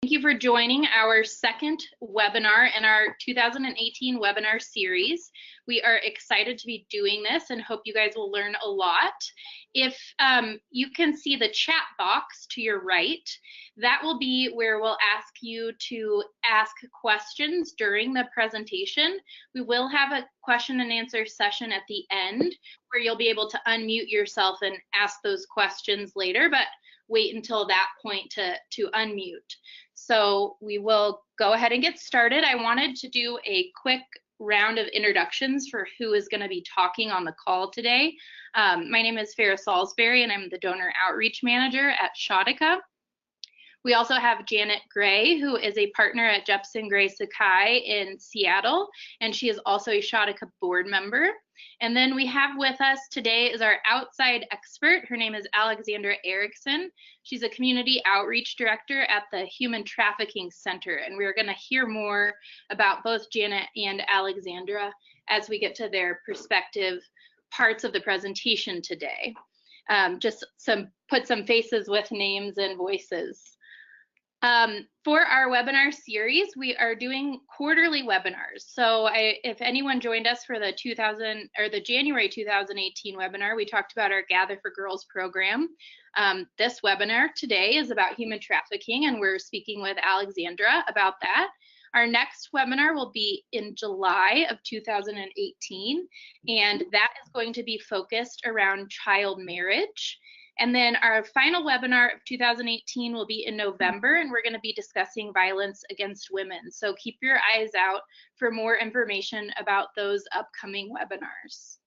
Thank you for joining our second webinar in our 2018 webinar series. We are excited to be doing this and hope you guys will learn a lot. If you can see the chat box to your right, that will be where we'll ask you to ask questions during the presentation. We will have a question and answer session at the end where you'll be able to unmute yourself and ask those questions later, but wait until that point to unmute. So we will go ahead and get started. I wanted to do a quick round of introductions for who is going to be talking on the call today. My name is Farrah Salisbury, and I'm the Donor Outreach Manager at Shadhika. We also have Janet Gray, who is a partner at Jepson Gray Sakai in Seattle, and she is also a Shadhika board member. And then we have with us today is our outside expert. Her name is Alexandra Erickson. She's a community outreach director at the Human Trafficking Center, and we're going to hear more about both Janet and Alexandra as we get to their perspective parts of the presentation today. Just put some faces with names and voices. For our webinar series, we are doing quarterly webinars. So if anyone joined us for the January 2018 webinar, we talked about our Gather for Girls program. This webinar today is about human trafficking, and we're speaking with Alexandra about that. Our next webinar will be in July of 2018, and that is going to be focused around child marriage. And then our final webinar of 2018 will be in November, and we're going to be discussing violence against women. So keep your eyes out for more information about those upcoming webinars.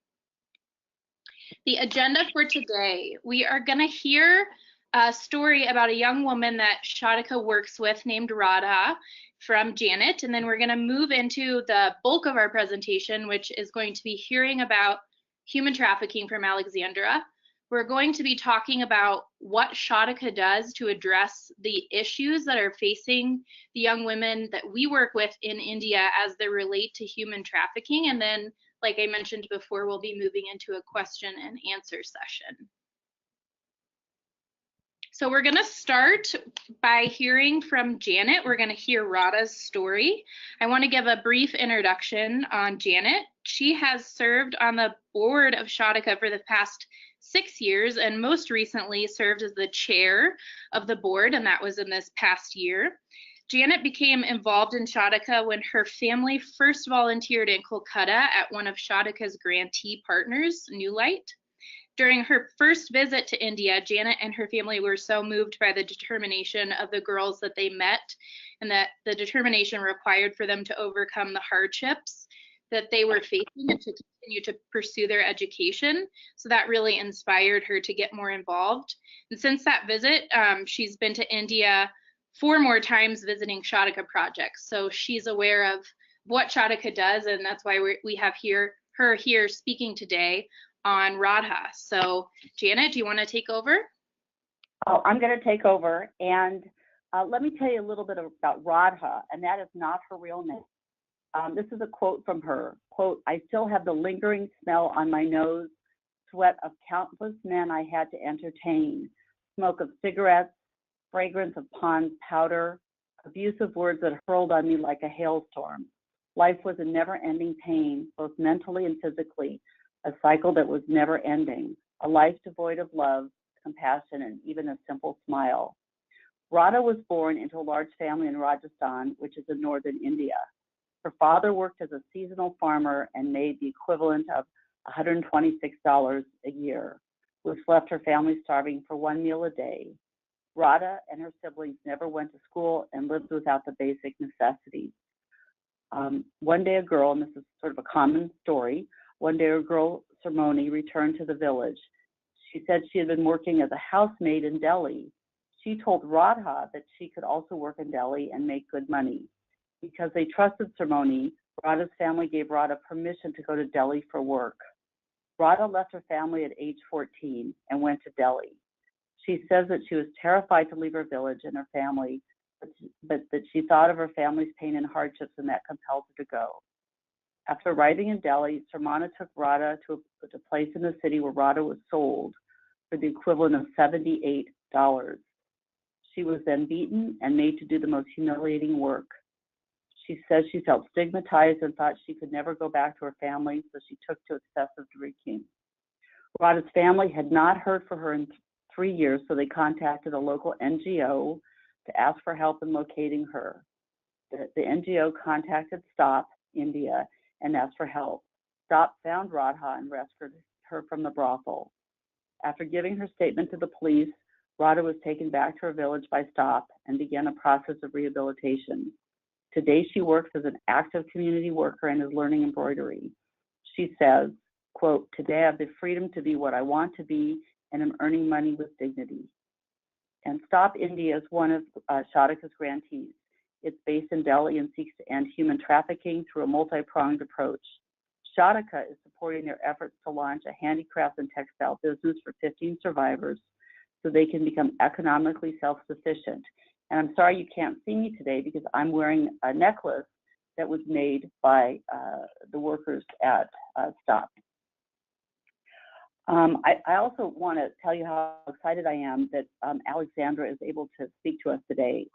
The agenda for today, we are going to hear a story about a young woman that Shadhika works with named Radha from Janet, and then we're going to move into the bulk of our presentation, which is going to be hearing about human trafficking from Alexandra. We're going to be talking about what Shadhika does to address the issues that are facing the young women that we work with in India as they relate to human trafficking. And then, like I mentioned before, we'll be moving into a question and answer session. So we're going to start by hearing from Janet. We're going to hear Radha's story. I want to give a brief introduction on Janet. She has served on the board of Shadhika for the past 6 years, and most recently served as the chair of the board, and that was in this past year. Janet became involved in Shadhika when her family first volunteered in Kolkata at one of Shadhika's grantee partners, New Light. During her first visit to India, Janet and her family were so moved by the determination of the girls that they met, and that the determination required for them to overcome the hardships that they were facing and to continue to pursue their education. So that really inspired her to get more involved. And since that visit, she's been to India 4 more times visiting Shadhika projects. So she's aware of what Shadhika does, and that's why we have her here speaking today on Radha. So Janet, do you want to take over? Oh, I'm going to take over, and let me tell you a little bit about Radha, and that is not her real name. This is a quote from her. Quote, "I still have the lingering smell on my nose, sweat of countless men I had to entertain, smoke of cigarettes, fragrance of pond powder, abusive words that hurled on me like a hailstorm. Life was a never-ending pain, both mentally and physically, a cycle that was never ending, a life devoid of love, compassion, and even a simple smile." Radha was born into a large family in Rajasthan, which is in northern India. Her father worked as a seasonal farmer and made the equivalent of $126 a year, which left her family starving for 1 meal a day. Radha and her siblings never went to school and lived without the basic necessities. One day a girl, and this is sort of a common story, one day a girl, Sarmoni, returned to the village. She said she had been working as a housemaid in Delhi. She told Radha that she could also work in Delhi and make good money. Because they trusted Sarmoni, Radha's family gave Radha permission to go to Delhi for work. Radha left her family at age 14 and went to Delhi. She says that she was terrified to leave her village and her family, but that she thought of her family's pain and hardships, and that compelled her to go. After arriving in Delhi, Sarmona took Radha to a place in the city where Radha was sold for the equivalent of $78. She was then beaten and made to do the most humiliating work. She says she felt stigmatized and thought she could never go back to her family, so she took to excessive drinking. Radha's family had not heard from her in 3 years, so they contacted a local NGO to ask for help in locating her. The NGO contacted STOP India and asked for help. STOP found Radha and rescued her from the brothel. After giving her statement to the police, Radha was taken back to her village by STOP and began a process of rehabilitation. Today, she works as an active community worker and is learning embroidery. She says, quote, "Today I have the freedom to be what I want to be and am earning money with dignity." And STOP India is one of Shadhika's grantees. It's based in Delhi and seeks to end human trafficking through a multi-pronged approach. Shadhika is supporting their efforts to launch a handicraft and textile business for 15 survivors so they can become economically self-sufficient. And I'm sorry you can't see me today because I'm wearing a necklace that was made by the workers at STOP. I also want to tell you how excited I am that Alexandra is able to speak to us today.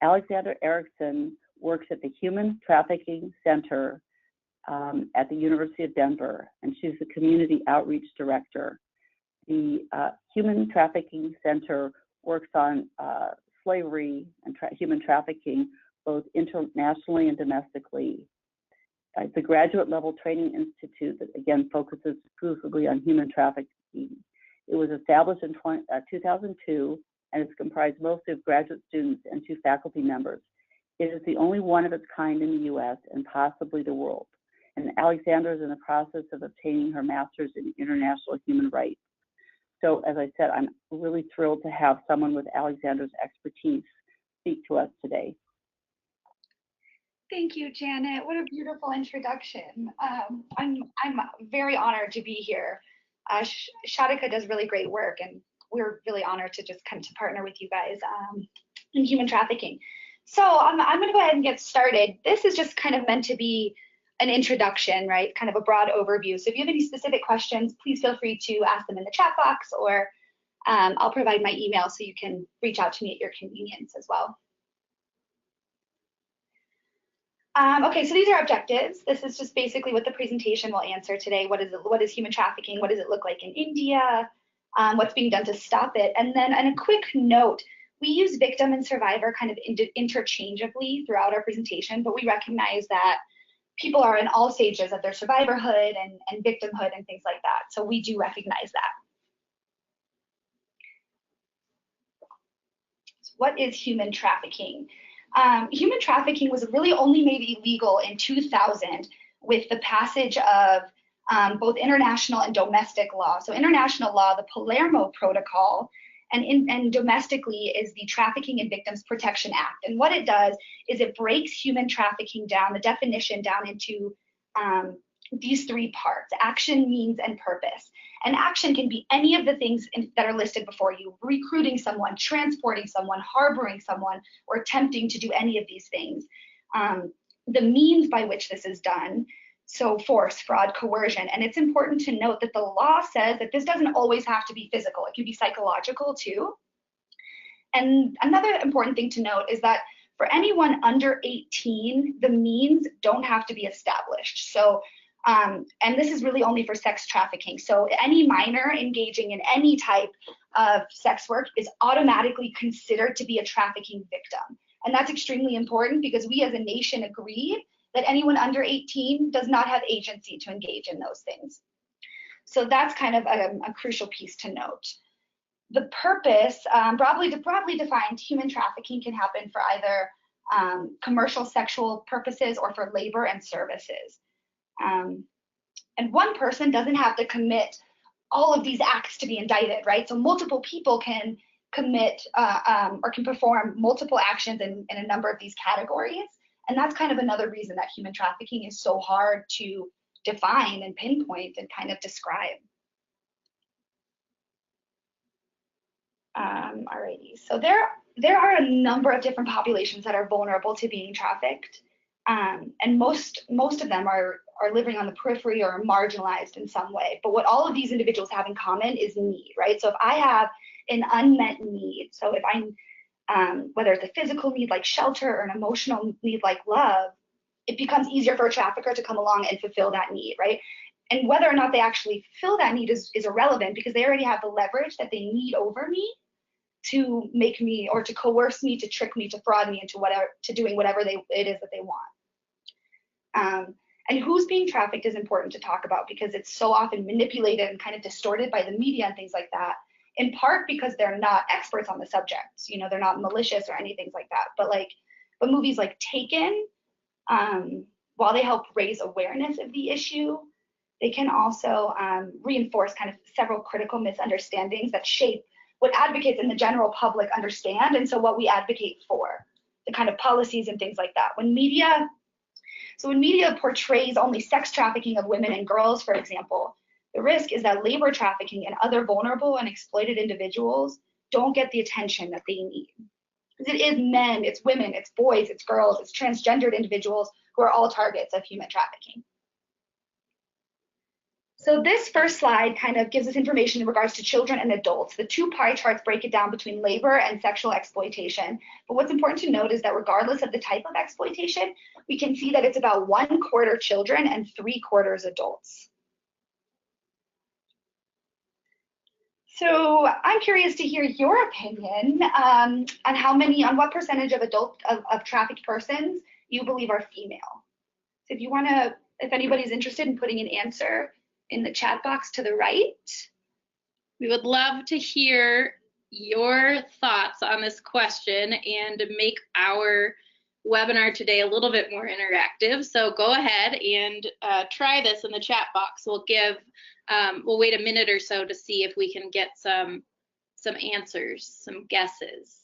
Alexandra Erickson works at the Human Trafficking Center at the University of Denver, and she's the Community Outreach Director. The Human Trafficking Center works on slavery and human trafficking both internationally and domestically. It's a graduate level training institute that again focuses exclusively on human trafficking. It was established in 2002 and is comprised mostly of graduate students and 2 faculty members. It is the only one of its kind in the US and possibly the world. And Alexandra is in the process of obtaining her master's in international human rights. So as I said, I'm really thrilled to have someone with Alexandra's expertise speak to us today. Thank you, Janet. What a beautiful introduction. I'm very honored to be here. Shadhika does really great work, and we're really honored to just come to partner with you guys in human trafficking. So I'm going to go ahead and get started. This is just kind of meant to be an introduction, right? Kind of a broad overview. So if you have any specific questions, please feel free to ask them in the chat box, or I'll provide my email so you can reach out to me at your convenience as well. Okay, so these are objectives. This is just basically what the presentation will answer today. What is human trafficking? What does it look like in India? What's being done to stop it? And then a quick note, we use victim and survivor kind of interchangeably throughout our presentation, but we recognize that people are in all stages of their survivorhood and victimhood and things like that. So we do recognize that. So what is human trafficking? Human trafficking was really only made illegal in 2000 with the passage of both international and domestic law. So international law, the Palermo Protocol, and domestically is the Trafficking and Victims Protection Act. And what it does is it breaks human trafficking down, the definition down into these 3 parts: action, means, and purpose. And action can be any of the things that are listed before you: recruiting someone, transporting someone, harboring someone, or attempting to do any of these things. The means by which this is done, so force, fraud, coercion. And it's important to note that the law says that this doesn't always have to be physical. It can be psychological too. And another important thing to note is that for anyone under 18, the means don't have to be established. So, and this is really only for sex trafficking. So any minor engaging in any type of sex work is automatically considered to be a trafficking victim. And that's extremely important because we as a nation agreed that anyone under 18 does not have agency to engage in those things. So that's kind of a crucial piece to note. The purpose, broadly defined, human trafficking can happen for either commercial sexual purposes or for labor and services. And one person doesn't have to commit all of these acts to be indicted, right? So multiple people can commit or can perform multiple actions in a number of these categories. And that's kind of another reason that human trafficking is so hard to define and pinpoint and kind of describe. Alrighty, so there are a number of different populations that are vulnerable to being trafficked. And most of them are living on the periphery or marginalized in some way. But what all of these individuals have in common is need, right? So if I have an unmet need, so if whether it's a physical need like shelter or an emotional need like love, it becomes easier for a trafficker to come along and fulfill that need, right? And whether or not they actually fulfill that need is irrelevant, because they already have the leverage that they need over me to make me, or to coerce me, to trick me, to fraud me into whatever, to doing whatever it is that they want. And who's being trafficked is important to talk about, because it's so often manipulated and kind of distorted by the media and things like that, in part because they're not experts on the subject. You know, they're not malicious or anything like that. But movies like Taken, while they help raise awareness of the issue, they can also reinforce kind of several critical misunderstandings that shape what advocates and the general public understand, and so what we advocate for, the kind of policies and things like that. When media portrays only sex trafficking of women and girls, for example, the risk is that labor trafficking and other vulnerable and exploited individuals don't get the attention that they need. Because it is men, it's women, it's boys, it's girls, it's transgendered individuals who are all targets of human trafficking. So this first slide kind of gives us information in regards to children and adults. The two pie charts break it down between labor and sexual exploitation. But what's important to note is that regardless of the type of exploitation, we can see that it's about 1/4 children and 3/4 adults. So I'm curious to hear your opinion on what percentage of trafficked persons you believe are female. So if anybody's interested in putting an answer in the chat box to the right. We would love to hear your thoughts on this question and make our webinar today a little bit more interactive. So go ahead and try this in the chat box. We'll wait a minute or so to see if we can get some answers, some guesses.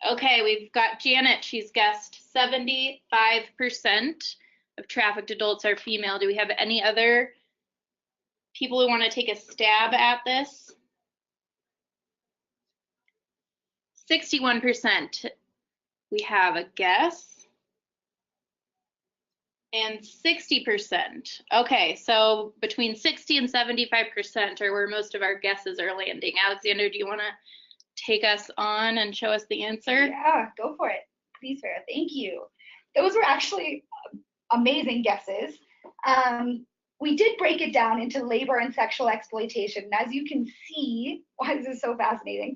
Okay, we've got Janet. She's guessed 75% of trafficked adults are female. Do we have any other people who want to take a stab at this? 61%. We have a guess. And 60%. Okay, so between 60 and 75% are where most of our guesses are landing. Alexander, do you want to take us on and show us the answer? Yeah, go for it. Please, Farah. Thank you. Those were actually amazing guesses. We did break it down into labor and sexual exploitation. And as you can see, why this is so fascinating,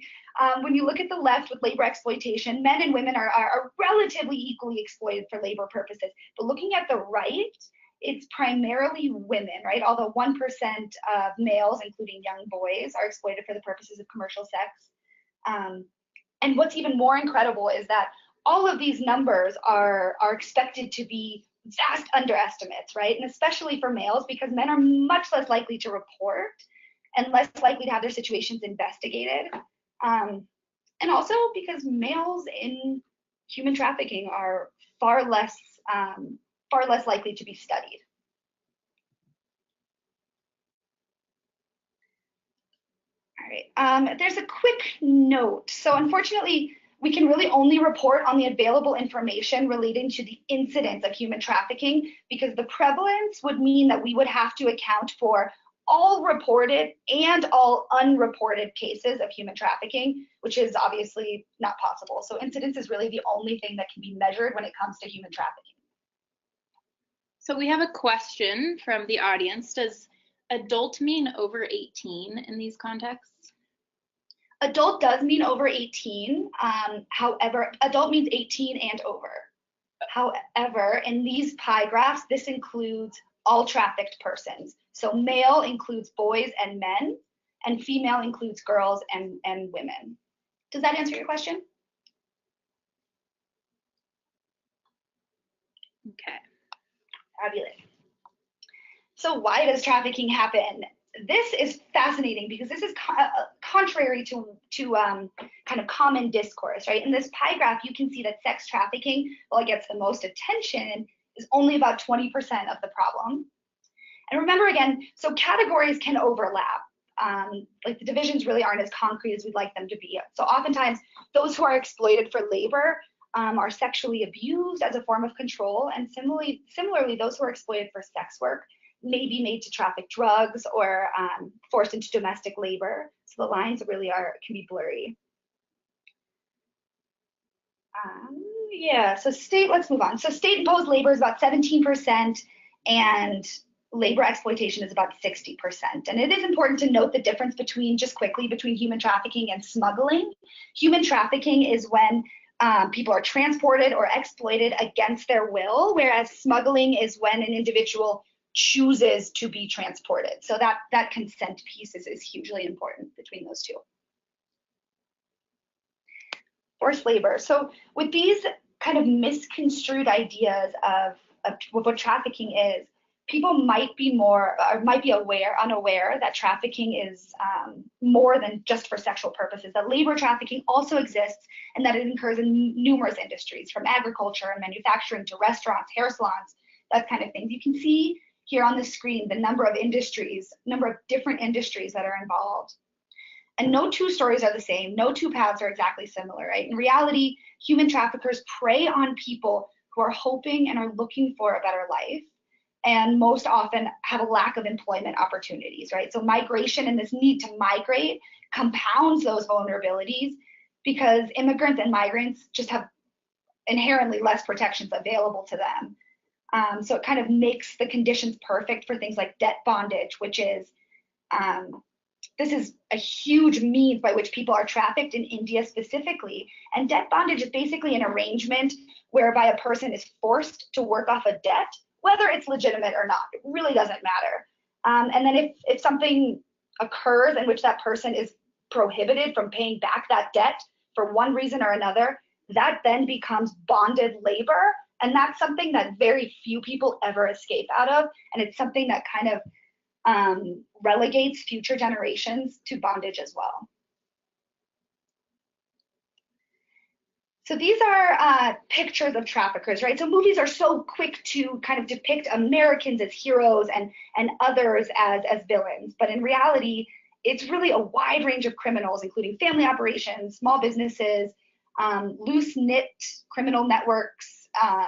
when you look at the left with labor exploitation, men and women are relatively equally exploited for labor purposes. But looking at the right, it's primarily women, right? Although 1% of males, including young boys, are exploited for the purposes of commercial sex. And what's even more incredible is that all of these numbers are expected to be vast underestimates, right? And especially for males, because men are much less likely to report and less likely to have their situations investigated. And also because males in human trafficking are far less likely to be studied. All right, there's a quick note. So unfortunately, we can really only report on the available information relating to the incidence of human trafficking, because the prevalence would mean that we would have to account for all reported and all unreported cases of human trafficking, which is obviously not possible. So incidence is really the only thing that can be measured when it comes to human trafficking. So we have a question from the audience. Does adult mean over 18 in these contexts? Adult does mean over 18. However, adult means 18 and over. However, in these pie graphs, this includes all trafficked persons. So male includes boys and men, and female includes girls and women. Does that answer your question? Okay. Fabulous. So why does trafficking happen? This is fascinating because this is contrary to kind of common discourse, right? In this pie graph, you can see that sex trafficking, while it gets the most attention, is only about 20% of the problem. And remember again, so categories can overlap. Like the divisions really aren't as concrete as we'd like them to be. So oftentimes, those who are exploited for labor are sexually abused as a form of control, and similarly, those who are exploited for sex work may be made to traffic drugs or forced into domestic labor. So the lines really can be blurry. Yeah, so let's move on. So state imposed labor is about 17% and labor exploitation is about 60%. And it is important to note the difference between human trafficking and smuggling. Human trafficking is when people are transported or exploited against their will, whereas smuggling is when an individual chooses to be transported. So that consent piece is hugely important between those two. Forced labor. So with these kind of misconstrued ideas of what trafficking is, people might be unaware that trafficking is more than just for sexual purposes, that labor trafficking also exists and that it occurs in numerous industries, from agriculture and manufacturing to restaurants, hair salons, that kind of things. You can see here on the screen the number of different industries that are involved. And no two stories are the same. No two paths are exactly similar, right? In reality, human traffickers prey on people who are hoping and are looking for a better life, and most often have a lack of employment opportunities, right? So migration and this need to migrate compounds those vulnerabilities because immigrants and migrants just have inherently less protections available to them. So it kind of makes the conditions perfect for things like debt bondage, which is this is a huge means by which people are trafficked in India specifically. And debt bondage is basically an arrangement whereby a person is forced to work off a debt, whether it's legitimate or not. It really doesn't matter. And then if something occurs in which that person is prohibited from paying back that debt for one reason or another, that then becomes bonded labor. And that's something that very few people ever escape out of. And it's something that kind of relegates future generations to bondage as well. So these are pictures of traffickers, right? So movies are so quick to kind of depict Americans as heroes and others as villains. But in reality, it's really a wide range of criminals, including family operations, small businesses, loose-knit criminal networks.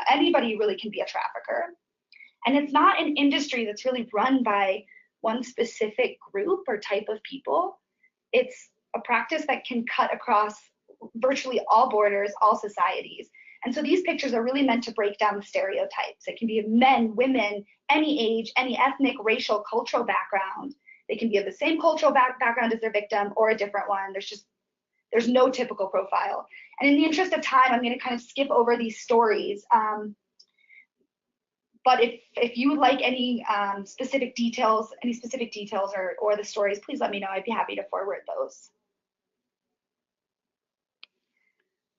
Anybody really can be a trafficker. And it's not an industry that's really run by one specific group or type of people. It's a practice that can cut across virtually all borders, all societies. And so these pictures are really meant to break down the stereotypes. It can be of men, women, any age, any ethnic, racial, cultural background. They can be of the same cultural background as their victim or a different one. There's no typical profile. And in the interest of time, I'm going to kind of skip over these stories. But if you would like any specific details or the stories, please let me know. I'd be happy to forward those.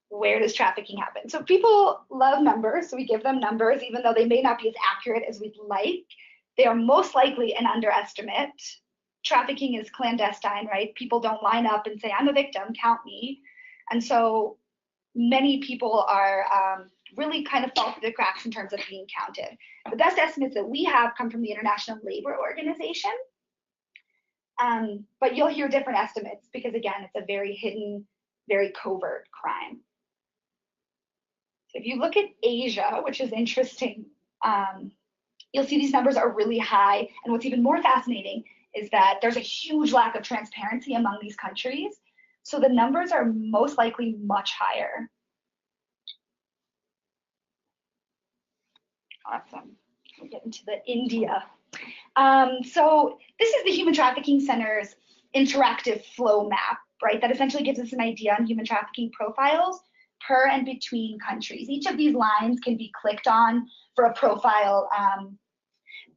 Where does trafficking happen? So people love numbers, so we give them numbers, even though they may not be as accurate as we'd like. They are most likely an underestimate. Trafficking is clandestine, right? People don't line up and say, I'm a victim, count me. And so many people are really kind of fall through the cracks in terms of being counted. The best estimates that we have come from the International Labor Organization. But you'll hear different estimates because, again, it's a very hidden, very covert crime. So if you look at Asia, which is interesting, you'll see these numbers are really high. And what's even more fascinating is that there's a huge lack of transparency among these countries. So the numbers are most likely much higher. Awesome. We'll get into the India. So this is the Human Trafficking Center's interactive flow map, right? That essentially gives us an idea on human trafficking profiles per and between countries. Each of these lines can be clicked on for a profile.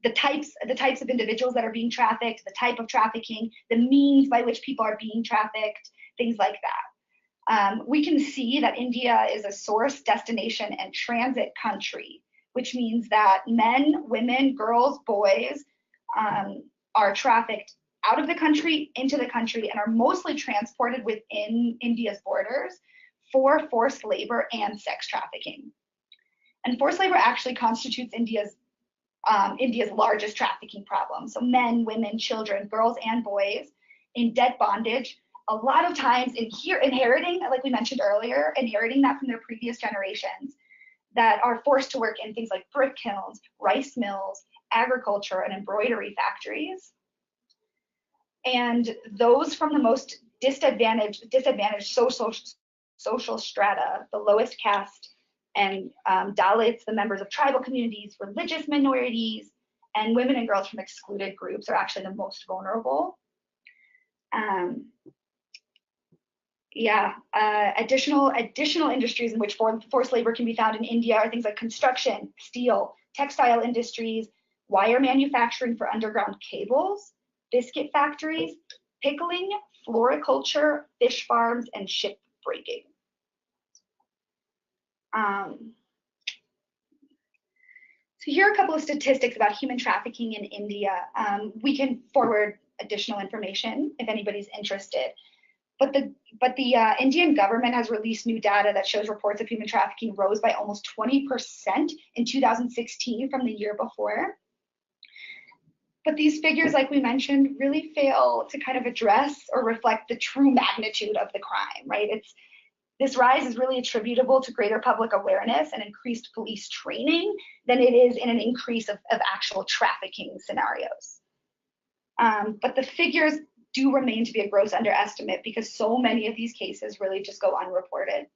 The types of individuals that are being trafficked, the type of trafficking, the means by which people are being trafficked, things like that. We can see that India is a source, destination, and transit country, which means that men, women, girls, boys are trafficked out of the country, into the country, and are mostly transported within India's borders for forced labor and sex trafficking. And forced labor actually constitutes India's largest trafficking problem. So men, women, children, girls, and boys in debt bondage, a lot of times inheriting, like we mentioned earlier, inheriting that from their previous generations, that are forced to work in things like brick kilns, rice mills, agriculture, and embroidery factories. And those from the most disadvantaged social strata, the lowest caste, and Dalits, the members of tribal communities, religious minorities, and women and girls from excluded groups are actually the most vulnerable. Additional industries in which forced labor can be found in India are things like construction, steel, textile industries, wire manufacturing for underground cables, biscuit factories, pickling, floriculture, fish farms, and ship breaking. So here are a couple of statistics about human trafficking in India. We can forward additional information if anybody's interested. But the Indian government has released new data that shows reports of human trafficking rose by almost 20% in 2016 from the year before. But these figures, like we mentioned, really fail to kind of address or reflect the true magnitude of the crime, right? This rise is really attributable to greater public awareness and increased police training than it is in an increase of actual trafficking scenarios. But the figures do remain to be a gross underestimate because so many of these cases really just go unreported.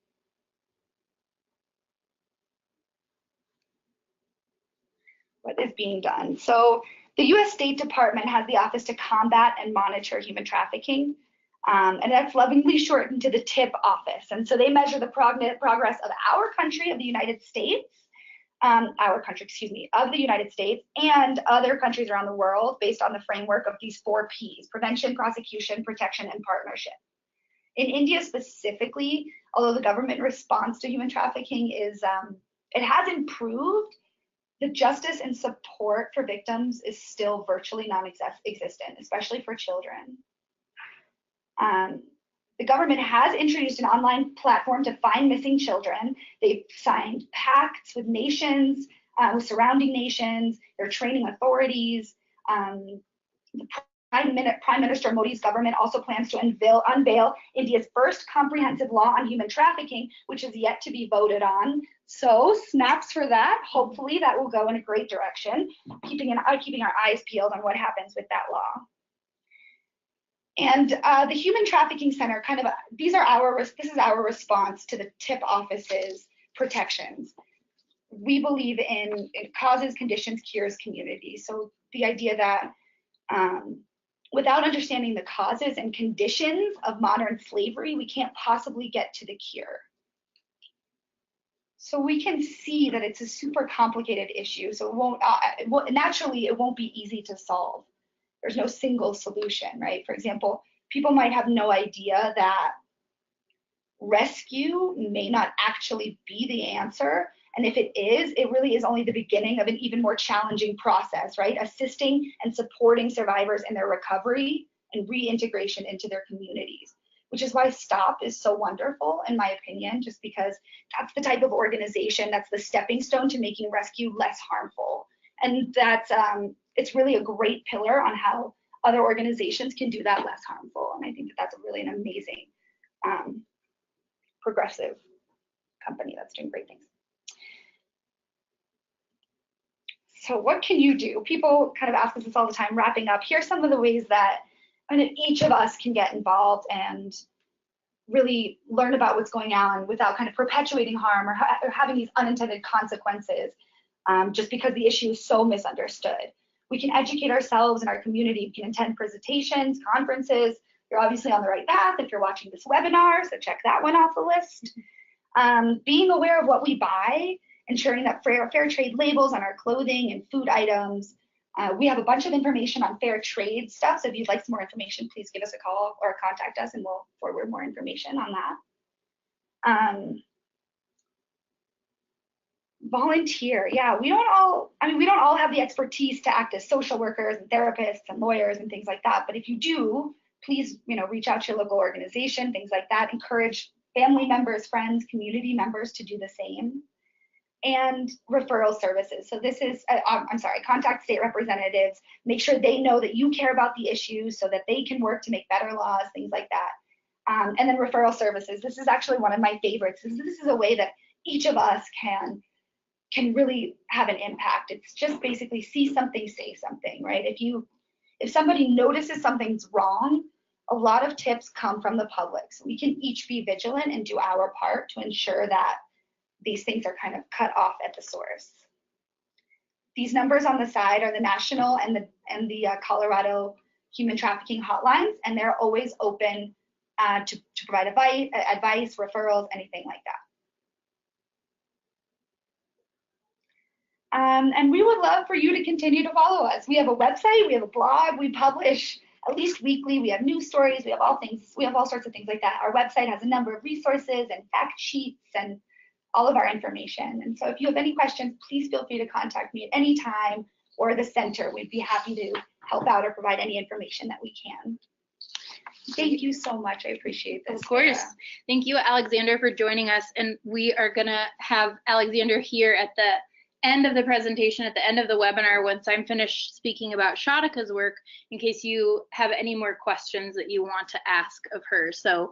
What is being done? So the US State Department has the Office to Combat and Monitor Human Trafficking, and that's lovingly shortened to the TIP office. And so they measure the progress of our country, of the United States, of the United States and other countries around the world based on the framework of these 4 Ps: prevention, prosecution, protection, and partnership. In India specifically, although the government response to human trafficking is, it has improved, the justice and support for victims is still virtually non-existent, especially for children. The government has introduced an online platform to find missing children. They've signed pacts with nations, with surrounding nations. They're training authorities. The Prime Minister Modi's government also plans to unveil India's first comprehensive law on human trafficking, which is yet to be voted on. So snaps for that. Hopefully that will go in a great direction, keeping our eyes peeled on what happens with that law. And the Human Trafficking Center, this is our response to the TIP office's protections. We believe in causes, conditions, cures, communities. So the idea that without understanding the causes and conditions of modern slavery, we can't possibly get to the cure. So we can see that it's a super complicated issue. So naturally, it won't be easy to solve. There's no single solution, right? For example, people might have no idea that rescue may not actually be the answer. And if it is, it really is only the beginning of an even more challenging process, right? Assisting and supporting survivors in their recovery and reintegration into their communities, which is why STOP is so wonderful, in my opinion, just because that's the type of organization that's the stepping stone to making rescue less harmful. And that's, it's really a great pillar on how other organizations can do that less harmful. And I think that that's really an amazing progressive company that's doing great things. So what can you do? People kind of ask us this all the time. Wrapping up, here's some of the ways that each of us can get involved and really learn about what's going on without kind of perpetuating harm or having these unintended consequences just because the issue is so misunderstood. We can educate ourselves in our community. We can attend presentations, conferences. You're obviously on the right path if you're watching this webinar, so check that one off the list. Being aware of what we buy, ensuring that fair trade labels on our clothing and food items. We have a bunch of information on fair trade stuff, so if you'd like some more information, please give us a call or contact us and we'll forward more information on that. Volunteer, yeah, we don't all have the expertise to act as social workers and therapists and lawyers and things like that, but if you do, please, reach out to your local organization, things like that. Encourage family members, friends, community members to do the same. And referral services. So this is, contact state representatives, make sure they know that you care about the issues so that they can work to make better laws, things like that. And then referral services. This is actually one of my favorites. This is a way that each of us can can really have an impact. It's just basically see something, say something, right? If somebody notices something's wrong, a lot of tips come from the public. So we can each be vigilant and do our part to ensure that these things are kind of cut off at the source. These numbers on the side are the national and the Colorado human trafficking hotlines, and they're always open to provide advice, referrals, anything like that. And we would love for you to continue to follow us. We have a website, we have a blog, we publish at least weekly, we have news stories, we have all sorts of things like that. Our website has a number of resources and fact sheets and all of our information. And so if you have any questions, please feel free to contact me at any time, or the center. We'd be happy to help out or provide any information that we can. Thank you so much. I appreciate this. Of course. Sarah. Thank you, Alexander, for joining us. And we are going to have Alexander here at the end of the presentation, at the end of the webinar, once I'm finished speaking about Shadhika's work, in case you have any more questions that you want to ask of her. So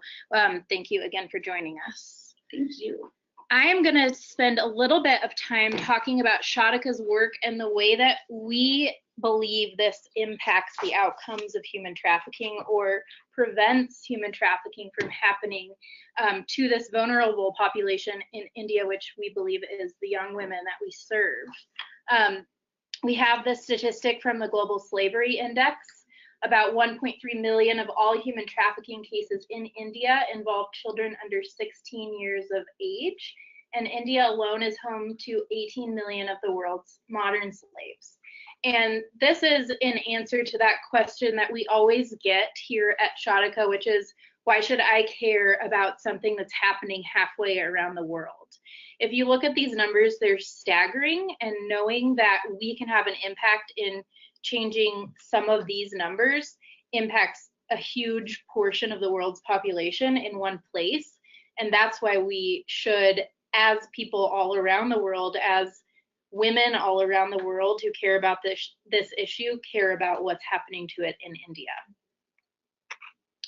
thank you again for joining us. Thank you. I am going to spend a little bit of time talking about Shadhika's work and the way that we believe this impacts the outcomes of human trafficking or prevents human trafficking from happening to this vulnerable population in India, which we believe is the young women that we serve. We have this statistic from the Global Slavery Index. About 1.3 million of all human trafficking cases in India involve children under 16 years of age, and India alone is home to 18 million of the world's modern slaves. And this is in answer to that question that we always get here at Shadhika, which is, why should I care about something that's happening halfway around the world? If you look at these numbers, they're staggering, and knowing that we can have an impact in changing some of these numbers impacts a huge portion of the world's population in one place. And that's why we should, as people all around the world, as women all around the world who care about this issue, care about what's happening to it in India.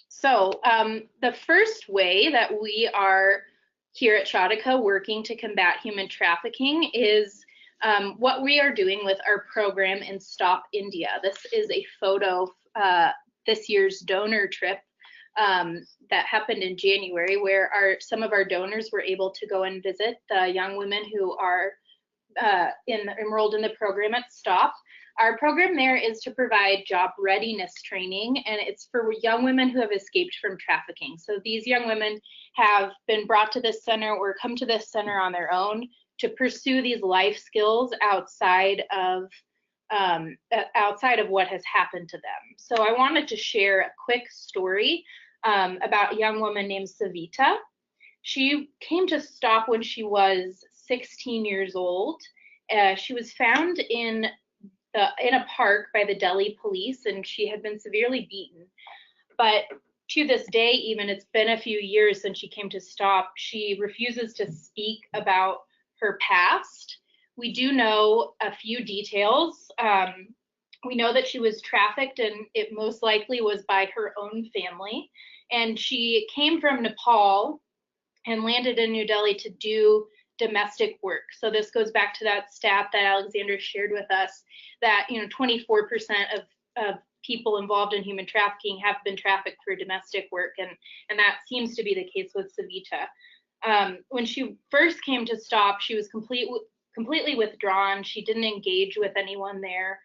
So the first way that we are here at Shadhika working to combat human trafficking is what we are doing with our program in Stop India. This is a photo this year's donor trip that happened in January, where some of our donors were able to go and visit the young women who are enrolled in the program at Stop. Our program there is to provide job readiness training, and it's for young women who have escaped from trafficking. So these young women have been brought to this center or come to this center on their own to pursue these life skills outside of what has happened to them. So I wanted to share a quick story about a young woman named Savita. She came to Stop when she was 16 years old. She was found in a park by the Delhi police, and she had been severely beaten. But to this day, even, it's been a few years since she came to Stop, she refuses to speak about her past. We do know a few details. We know that she was trafficked, and it most likely was by her own family. And she came from Nepal and landed in New Delhi to do domestic work. So this goes back to that stat that Alexander shared with us, that 24% of people involved in human trafficking have been trafficked for domestic work, and that seems to be the case with Savita. When she first came to Stop, she was completely withdrawn. She didn't engage with anyone there.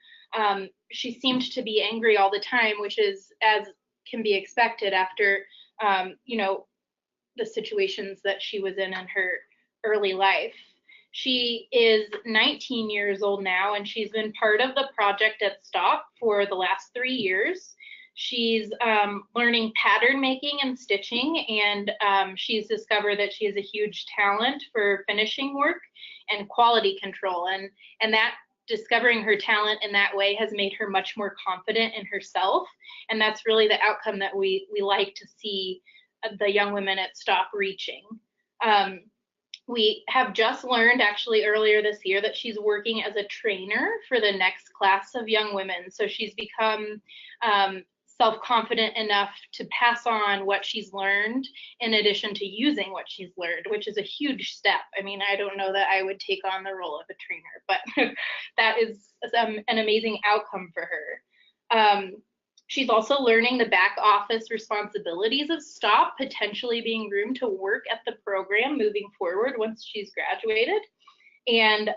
She seemed to be angry all the time, which is as can be expected after the situations that she was in her early life. She is 19 years old now, and she's been part of the project at Stop for the last 3 years. She's learning pattern making and stitching, and she's discovered that she has a huge talent for finishing work and quality control. And that discovering her talent in that way has made her much more confident in herself. And that's really the outcome that we like to see the young women at Stop reaching. We have just learned actually earlier this year that she's working as a trainer for the next class of young women. So she's become self-confident enough to pass on what she's learned in addition to using what she's learned, which is a huge step. I mean, I don't know that I would take on the role of a trainer, but that is an amazing outcome for her. She's also learning the back office responsibilities of STOP, potentially being groomed to work at the program moving forward once she's graduated. And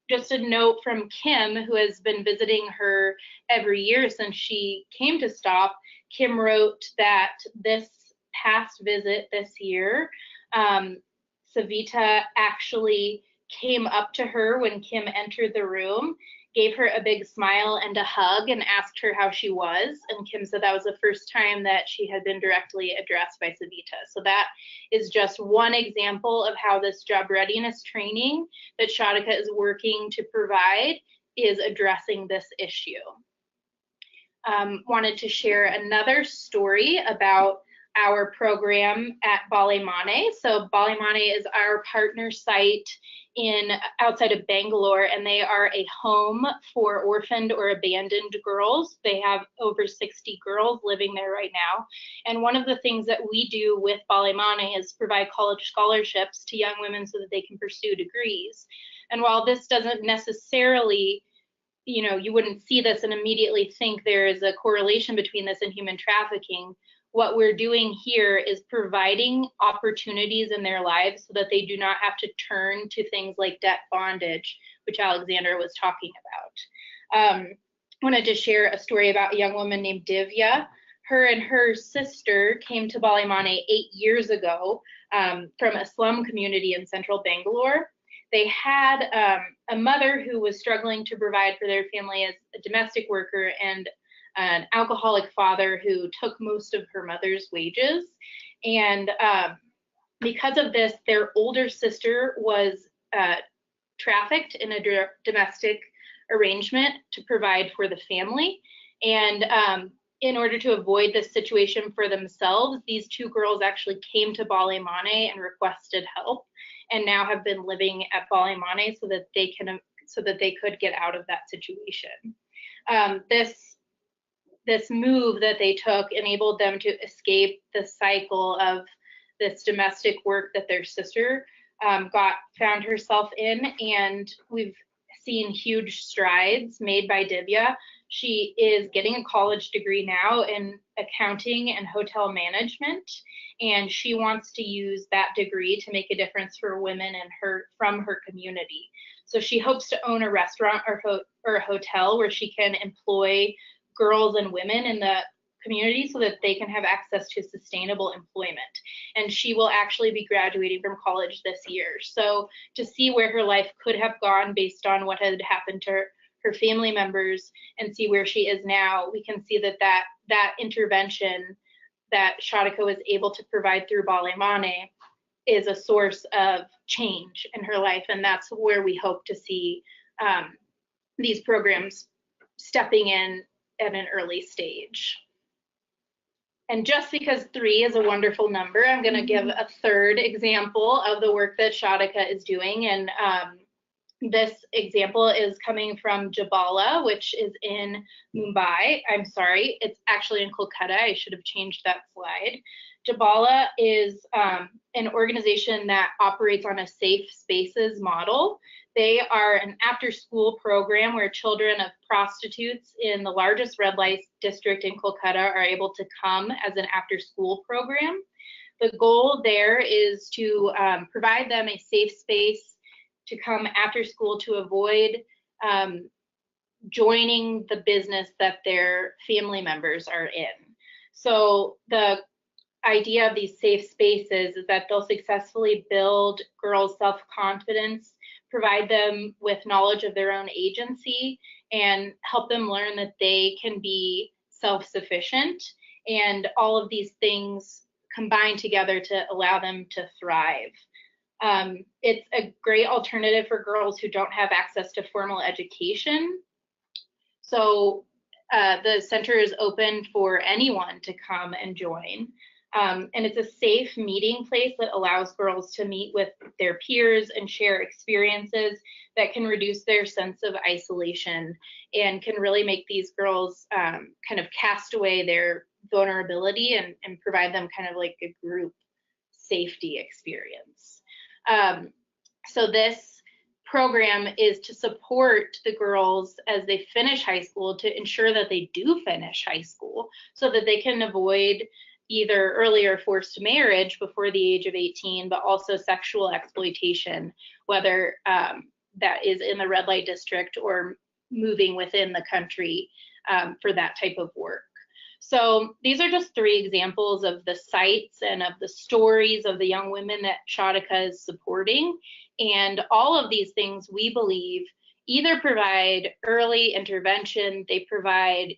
just a note from Kim, who has been visiting her every year since she came to STOP. Kim wrote that this past visit this year, Savita actually came up to her when Kim entered the room, gave her a big smile and a hug, and asked her how she was. And Kim said that was the first time that she had been directly addressed by Savita. So that is just one example of how this job readiness training that Shadhika is working to provide is addressing this issue. Wanted to share another story about our program at Bali Money. So Bali Money is our partner site outside of Bangalore, and they are a home for orphaned or abandoned girls. They have over 60 girls living there right now. And one of the things that we do with Bali Money is provide college scholarships to young women so that they can pursue degrees. And while this doesn't necessarily, you wouldn't see this and immediately think there is a correlation between this and human trafficking, what we're doing here is providing opportunities in their lives so that they do not have to turn to things like debt bondage, which Alexander was talking about. I wanted to share a story about a young woman named Divya. Her and her sister came to Bali Money 8 years ago from a slum community in central Bangalore. They had a mother who was struggling to provide for their family as a domestic worker, and an alcoholic father who took most of her mother's wages. And because of this, their older sister was trafficked in a domestic arrangement to provide for the family. And in order to avoid this situation for themselves, these two girls actually came to Bali Money and requested help, and now have been living at Bali Money so that they could get out of that situation. This move that they took enabled them to escape the cycle of this domestic work that their sister found herself in, and we've seen huge strides made by Divya. She is getting a college degree now in accounting and hotel management, and she wants to use that degree to make a difference for women from her community. So she hopes to own a restaurant or a hotel where she can employ girls and women in the community so that they can have access to sustainable employment. And she will actually be graduating from college this year. So to see where her life could have gone based on what had happened to her family members and see where she is now, we can see that intervention that Shadhika was able to provide through Bali Money is a source of change in her life. And that's where we hope to see these programs stepping in at an early stage. And just because 3 is a wonderful number, I'm going to give a third example of the work that Shadhika is doing. And this example is coming from Dibala, which is in Mumbai. I'm sorry, it's actually in Kolkata. I should have changed that slide. Dibala is an organization that operates on a safe spaces model. They are an after-school program where children of prostitutes in the largest red light district in Kolkata are able to come as an after-school program. The goal there is to provide them a safe space to come after school to avoid joining the business that their family members are in. So the idea of these safe spaces is that they'll successfully build girls' self-confidence, provide them with knowledge of their own agency, and help them learn that they can be self-sufficient. And all of these things combine together to allow them to thrive. It's a great alternative for girls who don't have access to formal education. So the center is open for anyone to come and join. And it's a safe meeting place that allows girls to meet with their peers and share experiences that can reduce their sense of isolation and can really make these girls kind of cast away their vulnerability and provide them kind of like a group safety experience. So this program is to support the girls as they finish high school, to ensure that they do finish high school so that they can avoid either early or forced marriage before the age of 18, but also sexual exploitation, whether that is in the red light district or moving within the country for that type of work. So these are just 3 examples of the sites and of the stories of the young women that Shadhika is supporting. And all of these things, we believe, either provide early intervention, they provide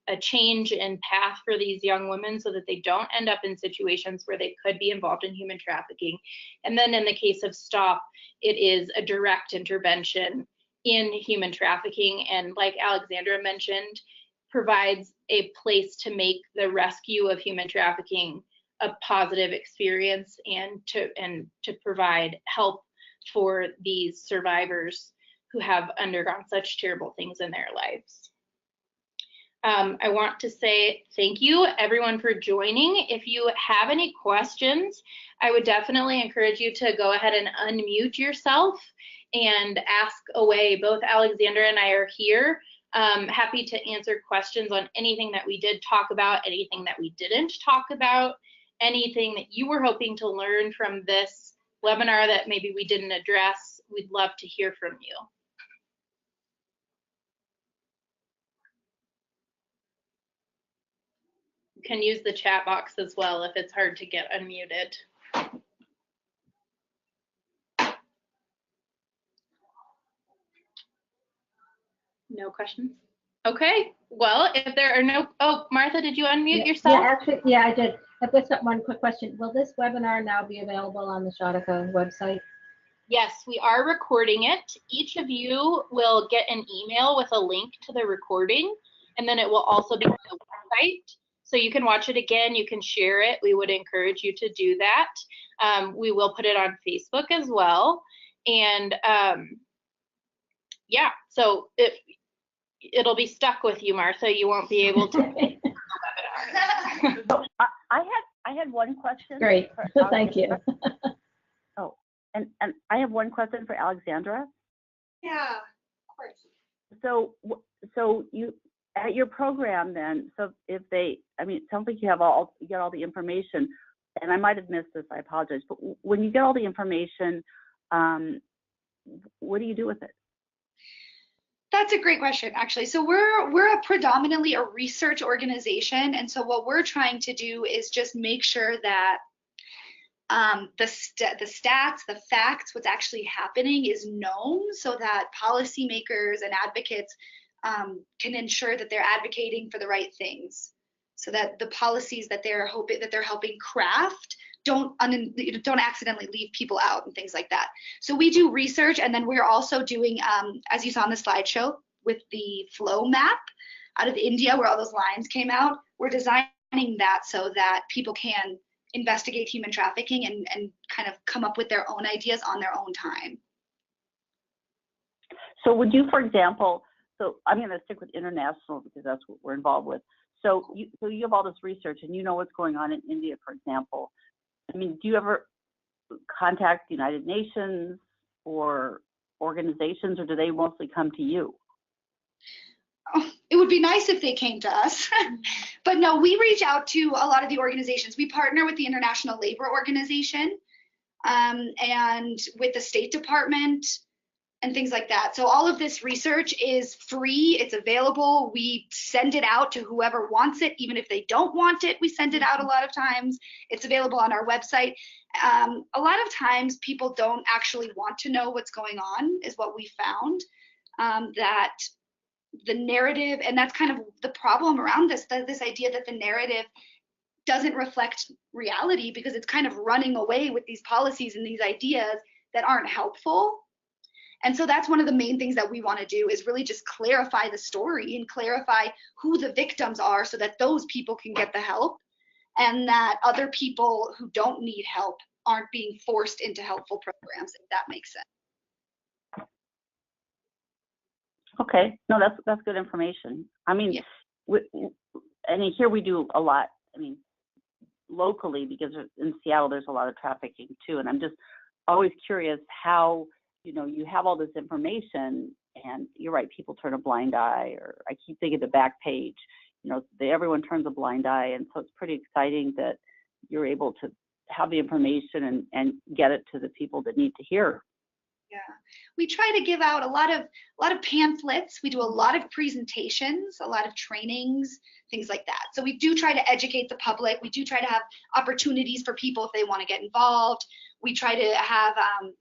a change in path for these young women so that they don't end up in situations where they could be involved in human trafficking. And then in the case of STOP, it is a direct intervention in human trafficking, and like Alexandra mentioned, provides a place to make the rescue of human trafficking a positive experience and to provide help for these survivors who have undergone such terrible things in their lives. I want to say thank you everyone for joining. If you have any questions, I would definitely encourage you to go ahead and unmute yourself and ask away. Both Alexandra and I are here, happy to answer questions on anything that we did talk about, anything that we didn't talk about, anything that you were hoping to learn from this webinar that maybe we didn't address. We'd love to hear from you. You can use the chat box as well if it's hard to get unmuted. No questions? Okay, well, if there are no, oh, Martha, did you unmute yourself? Yeah, actually, yeah, I did. I've got one quick question. Will this webinar now be available on the Shadhika website? Yes, we are recording it. Each of you will get an email with a link to the recording, and then it will also be on the website. So you can watch it again, you can share it. We would encourage you to do that. We will put it on Facebook as well. And yeah, so it'll be stuck with you, Martha. You won't be able to. So I had one question. Great, thank you. Oh, and I have one question for Alexandra. Yeah, of course. So you at your program then, so if they, I mean, it sounds like you get all the information, and I might have missed this, I apologize, but when you get all the information, what do you do with it? That's a great question, actually. So we're predominantly a research organization, and so what we're trying to do is just make sure that the stats, the facts, what's actually happening is known, so that policymakers and advocates can ensure that they're advocating for the right things, so that the policies that they're helping craft don't accidentally leave people out and things like that. So we do research, and then we're also doing, as you saw on the slideshow with the flow map out of India where all those lines came out, we're designing that so that people can investigate human trafficking and kind of come up with their own ideas on their own time. So would you, for example, so I'm going to stick with international because that's what we're involved with. So you have all this research and you know what's going on in India, for example. I mean, do you ever contact the United Nations or organizations, or do they mostly come to you? Oh, it would be nice if they came to us, but no, we reach out to a lot of the organizations. We partner with the International Labor Organization and with the State Department and things like that. So all of this research is free, it's available. We send it out to whoever wants it, even if they don't want it, we send it out a lot of times. It's available on our website. A lot of times people don't actually want to know what's going on, is what we found, that the narrative, and that's kind of the problem around this idea that the narrative doesn't reflect reality because it's kind of running away with these policies and these ideas that aren't helpful. And so that's one of the main things that we want to do, is really just clarify the story and clarify who the victims are so that those people can get the help. and that other people who don't need help aren't being forced into helpful programs, if that makes sense. Okay, no, that's good information. I mean, Yeah. and here we do a lot. I mean, locally, because in Seattle there's a lot of trafficking too, and I'm just always curious how, you know, you have all this information, and you're right, people turn a blind eye, or I keep thinking the back page, you know, everyone turns a blind eye, and so it's pretty exciting that you're able to have the information and get it to the people that need to hear. Yeah, we try to give out a lot of pamphlets. We do a lot of presentations, a lot of trainings, things like that. So we do try to educate the public. We do try to have opportunities for people if they want to get involved. We try to have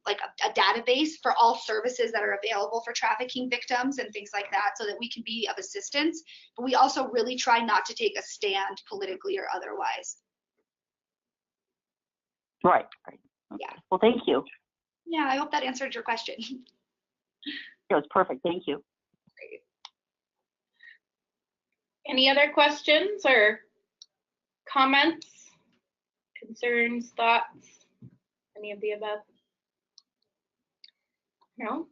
like a database for all services that are available for trafficking victims and things like that, so that we can be of assistance. But we also really try not to take a stand politically or otherwise. Right. Okay. Yeah. Well, thank you. Yeah, I hope that answered your question. It was perfect. Thank you. Great. Any other questions or comments, concerns, thoughts, any of the above? No?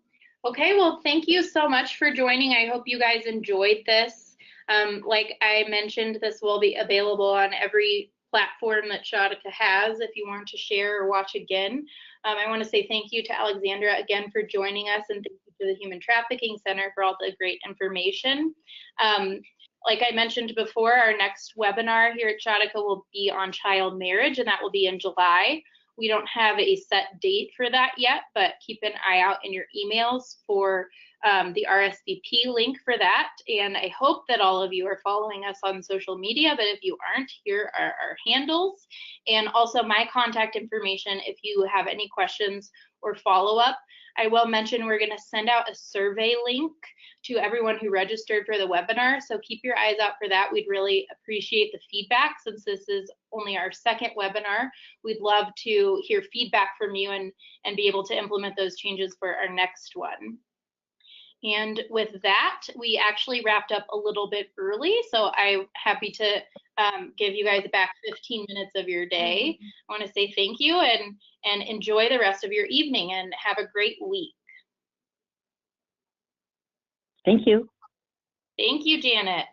Okay, well, thank you so much for joining. I hope you guys enjoyed this. Like I mentioned, this will be available on every platform that Shadhika has if you want to share or watch again. I want to say thank you to Alexandra again for joining us, and thank you to the Human Trafficking Center for all the great information. Like I mentioned before, our next webinar here at Shadhika will be on child marriage, and that will be in July. We don't have a set date for that yet, but keep an eye out in your emails for the RSVP link for that. And I hope that all of you are following us on social media, but if you aren't, here are our handles. And also my contact information if you have any questions or follow-up. I will mention we're going to send out a survey link to everyone who registered for the webinar, so keep your eyes out for that. We'd really appreciate the feedback, since this is only our second webinar. We'd love to hear feedback from you and be able to implement those changes for our next one. And with that, we actually wrapped up a little bit early, so I'm happy to give you guys back 15 minutes of your day. I want to say thank you and enjoy the rest of your evening, and have a great week. Thank you. Thank you, Janet.